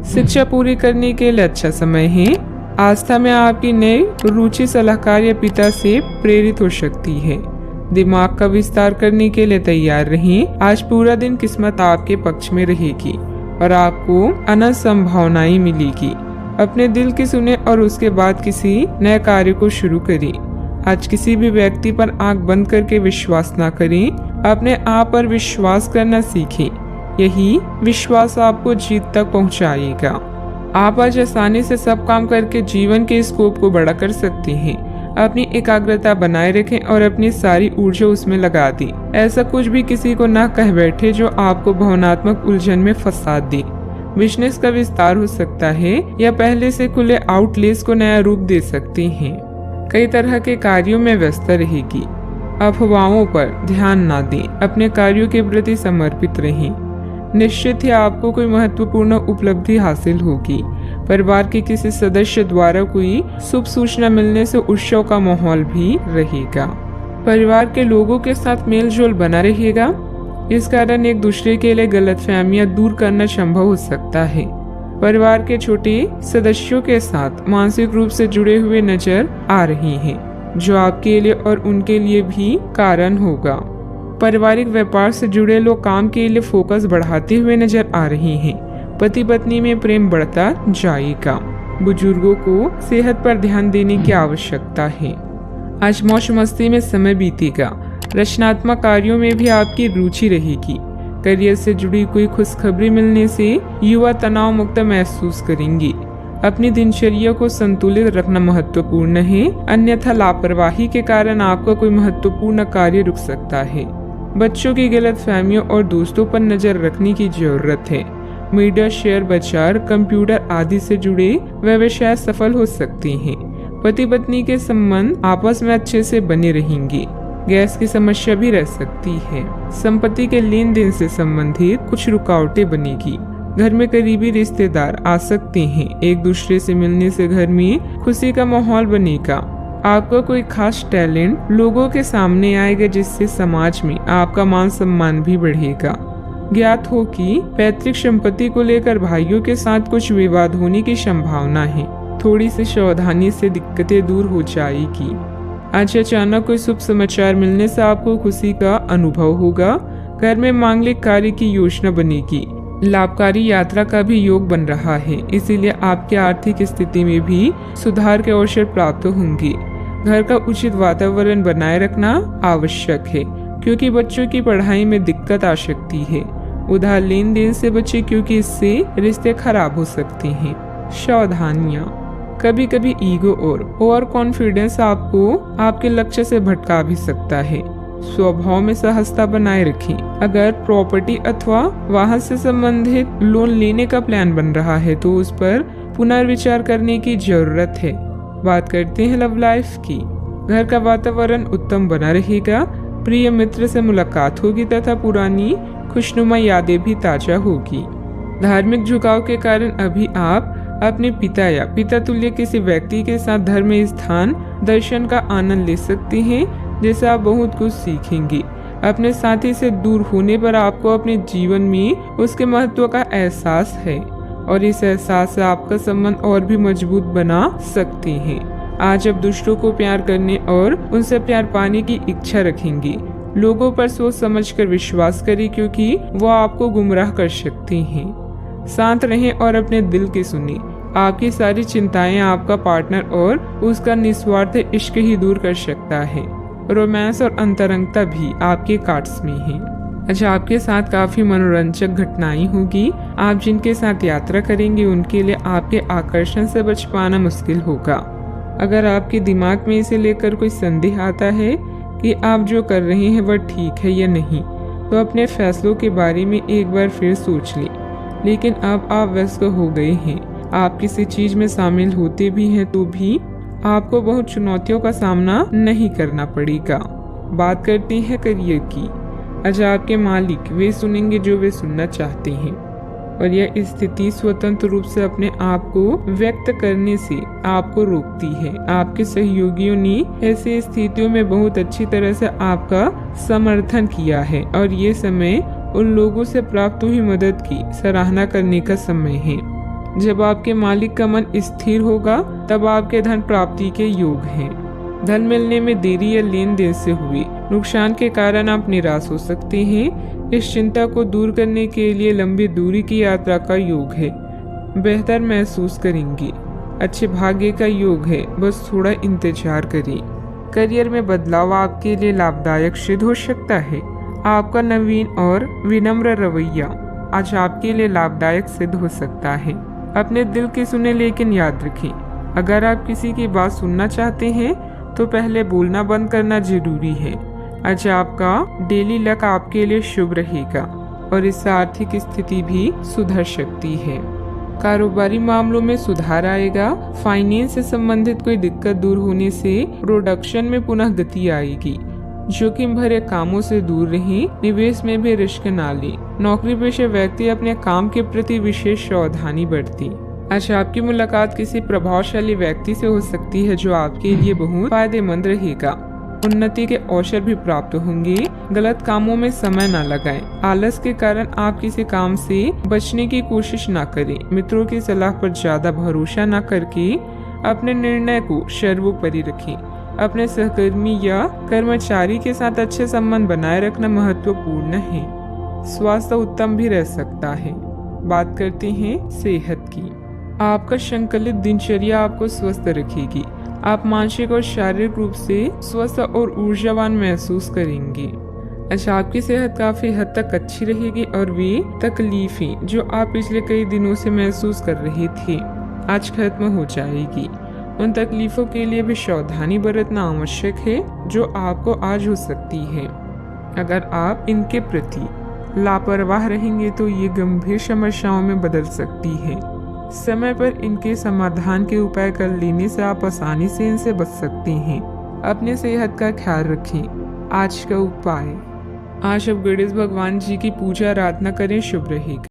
शिक्षा पूरी करने के लिए अच्छा समय है। आस्था में आपकी नई रुचि सलाहकार या पिता से प्रेरित हो सकती है। दिमाग का विस्तार करने के लिए तैयार रहें। आज पूरा दिन किस्मत आपके पक्ष में रहेगी और आपको अनंत संभावनाएं मिलेगी। अपने दिल की सुने और उसके बाद किसी नए कार्य को शुरू करें। आज किसी भी व्यक्ति पर आंख बंद करके विश्वास न करें। अपने आप पर विश्वास करना सीखें। यही विश्वास आपको जीत तक पहुंचाएगा। आप आज आसानी से सब काम करके जीवन के स्कोप को बड़ा कर सकते हैं। अपनी एकाग्रता बनाए रखें और अपनी सारी ऊर्जा उसमें लगा दें। ऐसा कुछ भी किसी को ना कह बैठे जो आपको भावनात्मक उलझन में फंसा दे। बिजनेस का विस्तार हो सकता है या पहले से खुले आउटलेट्स को नया रूप दे सकते हैं। कई तरह के कार्यों में व्यस्त रहेगी। अफवाहों पर ध्यान ना दें। अपने कार्यों के प्रति समर्पित रहें। निश्चित ही आपको कोई महत्वपूर्ण उपलब्धि हासिल होगी। परिवार के किसी सदस्य द्वारा कोई शुभ सूचना मिलने से उत्सव का माहौल भी रहेगा। परिवार के लोगों के साथ मेल जोल बना रहेगा। इस कारण एक दूसरे के लिए गलतफहमियां दूर करना संभव हो सकता है। परिवार के छोटे सदस्यों के साथ मानसिक रूप से जुड़े हुए नजर आ रहे हैं, जो आपके लिए और उनके लिए भी कारण होगा। पारिवारिक व्यापार से जुड़े लोग काम के लिए फोकस बढ़ाते हुए नजर आ रहे हैं। पति पत्नी में प्रेम बढ़ता जाएगा। बुजुर्गों को सेहत पर ध्यान देने की आवश्यकता है। आज मौज मस्ती में समय बीतेगा। रचनात्मक कार्यों में भी आपकी रुचि रहेगी। करियर से जुड़ी कोई खुशखबरी मिलने से युवा तनाव मुक्त महसूस करेंगे। अपनी दिनचर्या को संतुलित रखना महत्वपूर्ण है, अन्यथा लापरवाही के कारण आपका कोई महत्वपूर्ण कार्य रुक सकता है। बच्चों की गलतफहमियों और दोस्तों पर नजर रखने की जरूरत है। मीडिया, शेयर बाजार, कंप्यूटर आदि से जुड़े व्यवसाय सफल हो सकते हैं। पति पत्नी के संबंध आपस में अच्छे से बने रहेंगे। गैस की समस्या भी रह सकती है। संपत्ति के लेन देन से संबंधित कुछ रुकावटें बनेगी। घर में करीबी रिश्तेदार आ सकते हैं। एक दूसरे से मिलने से घर में खुशी का माहौल बनेगा। आपका कोई खास टैलेंट लोगों के सामने आएगा, जिससे समाज में आपका मान सम्मान भी बढ़ेगा। ज्ञात हो कि पैतृक संपत्ति को लेकर भाइयों के साथ कुछ विवाद होने की संभावना है। थोड़ी सी सावधानी से दिक्कतें दूर हो जाएगी। आज अचानक कोई शुभ समाचार मिलने से आपको खुशी का अनुभव होगा। घर में मांगलिक कार्य की योजना बनेगी। लाभकारी यात्रा का भी योग बन रहा है, इसीलिए आपकी आर्थिक स्थिति में भी सुधार के अवसर प्राप्त होंगे। घर का उचित वातावरण बनाए रखना आवश्यक है, क्योंकि बच्चों की पढ़ाई में दिक्कत आ सकती है। उधार लेन देन से बचें, क्योंकि इससे रिश्ते खराब हो सकते हैं। सावधानियाँ। कभी कभी ईगो और ओवर कॉन्फिडेंस आपको आपके लक्ष्य से भटका भी सकता है। स्वभाव में सहजता बनाए रखें। अगर प्रॉपर्टी अथवा वाहन से संबंधित लोन लेने का प्लान बन रहा है तो उस पर पुनर्विचार करने की जरूरत है। बात करते हैं लव लाइफ की। घर का वातावरण उत्तम बना रहेगा। प्रिय मित्र से मुलाकात होगी तथा पुरानी खुशनुमा यादें भी ताजा होगी। धार्मिक झुकाव के कारण अभी आप अपने पिता या पिता तुल्य किसी व्यक्ति के साथ धर्म स्थान दर्शन का आनंद ले सकते हैं, जिससे आप बहुत कुछ सीखेंगे। अपने साथी से दूर होने पर आपको अपने जीवन में उसके महत्व का एहसास है और इस एहसास से आपका संबंध और भी मजबूत बना सकते हैं। आज आप दूसरों को प्यार करने और उनसे प्यार पाने की इच्छा रखेंगे। लोगों पर सोच समझकर विश्वास करें, क्योंकि वो आपको गुमराह कर सकते हैं। शांत रहें और अपने दिल की सुनिए। आपकी सारी चिंताएं आपका पार्टनर और उसका निस्वार्थ इश्क ही दूर कर सकता है। रोमांस और अंतरंगता भी आपके कार्ड्स में है। अच्छा, आपके साथ काफी मनोरंजक घटनाएं होगी। आप जिनके साथ यात्रा करेंगे उनके लिए आपके आकर्षण से बच पाना मुश्किल होगा। अगर आपके दिमाग में इसे लेकर कोई संदेह आता है कि आप जो कर रहे हैं वह ठीक है या नहीं, तो अपने फैसलों के बारे में एक बार फिर सोच लें। लेकिन अब आप व्यस्त हो गए हैं। आप किसी चीज में शामिल होते भी हैं तो भी आपको बहुत चुनौतियों का सामना नहीं करना पड़ेगा। बात करते हैं करियर की। आज आपके मालिक वे सुनेंगे जो वे सुनना चाहते हैं और यह स्थिति स्वतंत्र रूप से अपने आप को व्यक्त करने से आपको रोकती है। आपके सहयोगियों ने ऐसी स्थितियों में बहुत अच्छी तरह से आपका समर्थन किया है और ये समय उन लोगों से प्राप्त हुई मदद की सराहना करने का समय है। जब आपके मालिक का मन स्थिर होगा तब आपके धन प्राप्ति के योग हैं। धन मिलने में देरी या लेन देन से हुए नुकसान के कारण आप निराश हो सकते हैं। इस चिंता को दूर करने के लिए लंबी दूरी की यात्रा का योग है। बेहतर महसूस करेंगे। अच्छे भाग्य का योग है, बस थोड़ा इंतजार करें। करियर में बदलाव आपके लिए लाभदायक सिद्ध हो सकता है। आपका नवीन और विनम्र रवैया आज आपके लिए लाभदायक सिद्ध हो सकता है। अपने दिल की सुने, लेकिन याद रखें, अगर आप किसी की बात सुनना चाहते हैं तो पहले बोलना बंद करना जरूरी है। आज आपका डेली लक आपके लिए शुभ रहेगा और इससे आर्थिक स्थिति भी सुधर सकती है। कारोबारी मामलों में सुधार आएगा। फाइनेंस से संबंधित कोई दिक्कत दूर होने से प्रोडक्शन में पुनः गति आएगी। जोखिम भरे कामों से दूर रहें। निवेश में भी रिस्क ना लें। नौकरी पेशे व्यक्ति अपने काम के प्रति विशेष सावधानी बरतें। आज आपकी मुलाकात किसी प्रभावशाली व्यक्ति से हो सकती है जो आपके लिए बहुत फायदेमंद रहेगा। उन्नति के अवसर भी प्राप्त होंगे। गलत कामों में समय न लगाएं। आलस के कारण आप किसी काम से बचने की कोशिश न करें। मित्रों की सलाह पर ज्यादा भरोसा न करके अपने निर्णय को सर्वोपरि रखें। अपने सहकर्मी या कर्मचारी के साथ अच्छे संबंध बनाए रखना महत्वपूर्ण है। स्वास्थ्य उत्तम भी रह सकता है। बात करते हैं सेहत की। आपका संकलित दिनचर्या आपको स्वस्थ रखेगी। आप मानसिक और शारीरिक रूप से स्वस्थ और ऊर्जावान महसूस करेंगे। अच्छा, आपकी सेहत काफी हद तक अच्छी रहेगी और वे तकलीफें जो आप पिछले कई दिनों से महसूस कर रहे थे आज खत्म हो जाएगी। उन तकलीफों के लिए भी सावधानी बरतना आवश्यक है जो आपको आज हो सकती है। अगर आप इनके प्रति लापरवाह रहेंगे तो ये गंभीर समस्याओं में बदल सकती है। समय पर इनके समाधान के उपाय कर लेने से आप आसानी से इनसे बच सकते हैं। अपने सेहत का ख्याल रखें। आज का उपाय, आज आप गणेश भगवान जी की पूजा आराधना करें, शुभ रहेगा।